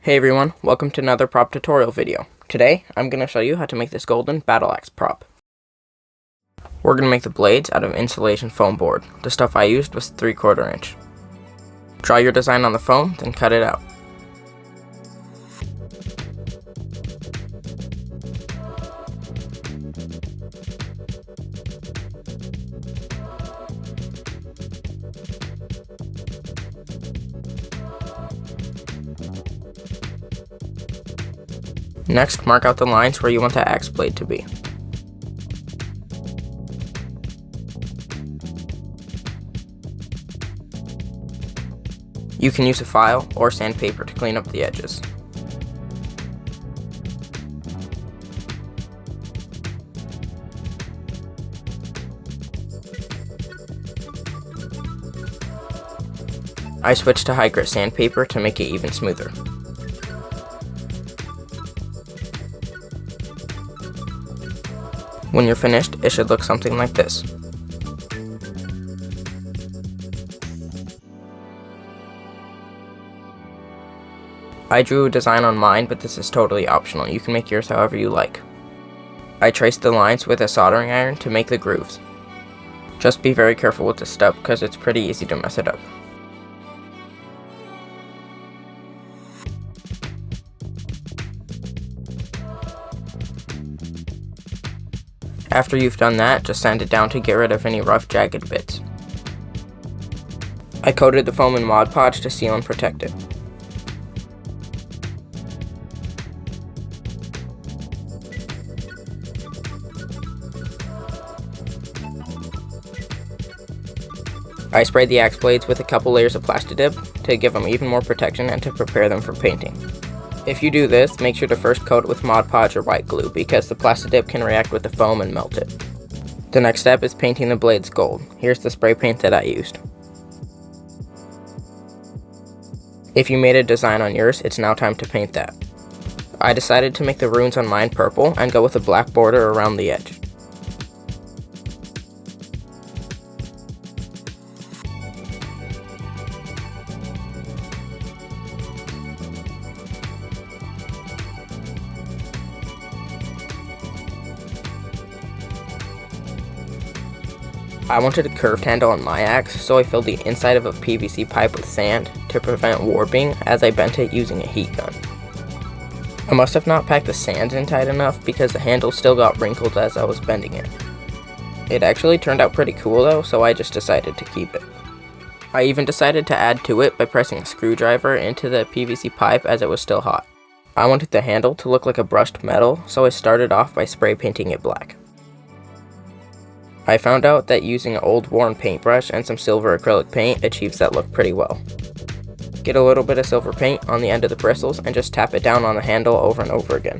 Hey everyone, welcome to another prop tutorial video. Today, I'm going to show you how to make this golden battle axe prop. We're going to make the blades out of insulation foam board. The stuff I used was 3/4 inch. Draw your design on the foam, then cut it out. Next, mark out the lines where you want the axe blade to be. You can use a file or sandpaper to clean up the edges. I switched to high grit sandpaper to make it even smoother. When you're finished, it should look something like this. I drew a design on mine, but this is totally optional. You can make yours however you like. I traced the lines with a soldering iron to make the grooves. Just be very careful with the stub because it's pretty easy to mess it up. After you've done that, just sand it down to get rid of any rough, jagged bits. I coated the foam in Mod Podge to seal and protect it. I sprayed the axe blades with a couple layers of Plastidip to give them even more protection and to prepare them for painting. If you do this, make sure to first coat it with Mod Podge or white glue because the Plastidip can react with the foam and melt it. The next step is painting the blades gold. Here's the spray paint that I used. If you made a design on yours, it's now time to paint that. I decided to make the runes on mine purple and go with a black border around the edge. I wanted a curved handle on my axe, so I filled the inside of a PVC pipe with sand to prevent warping as I bent it using a heat gun. I must have not packed the sand in tight enough because the handle still got wrinkled as I was bending it. It actually turned out pretty cool though, so I just decided to keep it. I even decided to add to it by pressing a screwdriver into the PVC pipe as it was still hot. I wanted the handle to look like a brushed metal, so I started off by spray painting it black. I found out that using an old worn paintbrush and some silver acrylic paint achieves that look pretty well. Get a little bit of silver paint on the end of the bristles and just tap it down on the handle over and over again.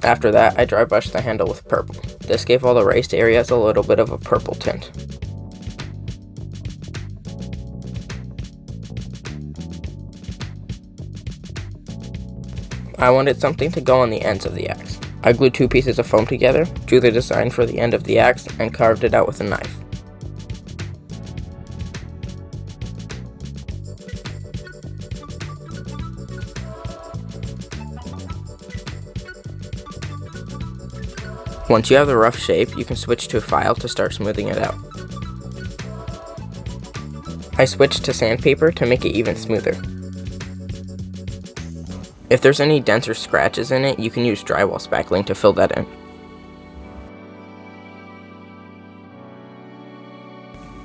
After that, I dry brushed the handle with purple. This gave all the raised areas a little bit of a purple tint. I wanted something to go on the ends of the axe. I glued 2 pieces of foam together, drew the design for the end of the axe, and carved it out with a knife. Once you have the rough shape, you can switch to a file to start smoothing it out. I switched to sandpaper to make it even smoother. If there's any dents or scratches in it, you can use drywall spackling to fill that in.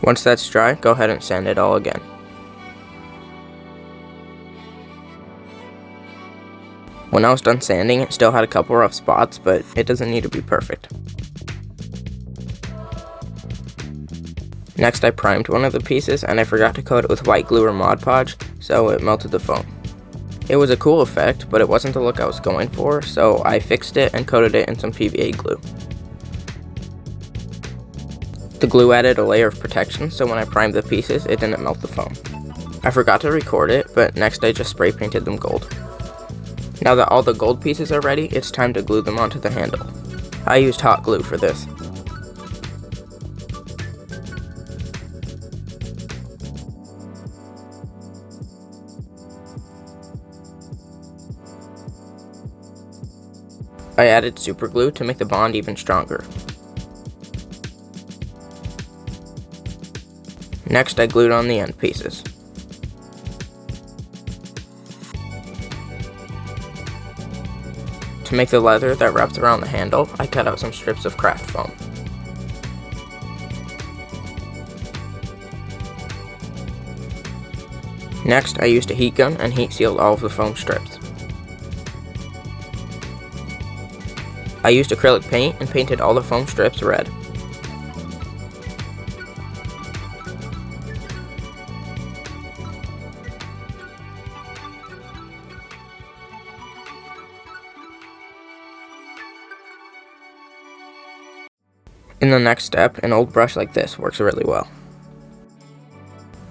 Once that's dry, go ahead and sand it all again. When I was done sanding, it still had a couple rough spots, but it doesn't need to be perfect. Next, I primed one of the pieces and I forgot to coat it with white glue or Mod Podge, so it melted the foam. It was a cool effect, but it wasn't the look I was going for, so I fixed it and coated it in some PVA glue. The glue added a layer of protection, so when I primed the pieces, it didn't melt the foam. I forgot to record it, but next I just spray painted them gold. Now that all the gold pieces are ready, it's time to glue them onto the handle. I used hot glue for this. I added super glue to make the bond even stronger. Next, I glued on the end pieces. To make the leather that wraps around the handle, I cut out some strips of craft foam. Next, I used a heat gun and heat sealed all of the foam strips. I used acrylic paint and painted all the foam strips red. In the next step, an old brush like this works really well.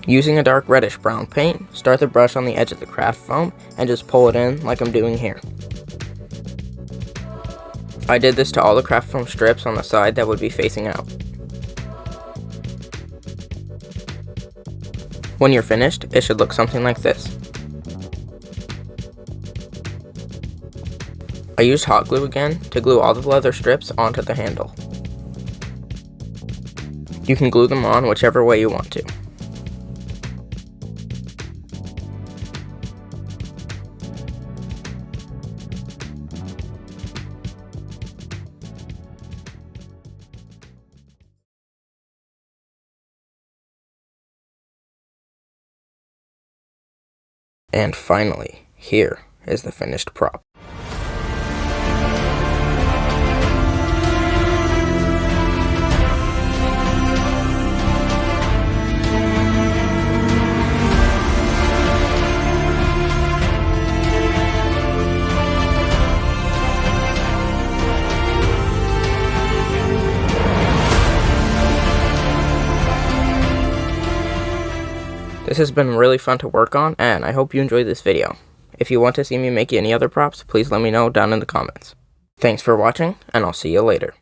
Using a dark reddish brown paint, start the brush on the edge of the craft foam and just pull it in like I'm doing here. I did this to all the craft foam strips on the side that would be facing out. When you're finished, it should look something like this. I used hot glue again to glue all the leather strips onto the handle. You can glue them on whichever way you want to. And finally, here is the finished prop. This has been really fun to work on, and I hope you enjoyed this video. If you want to see me make any other props, please let me know down in the comments. Thanks for watching, and I'll see you later.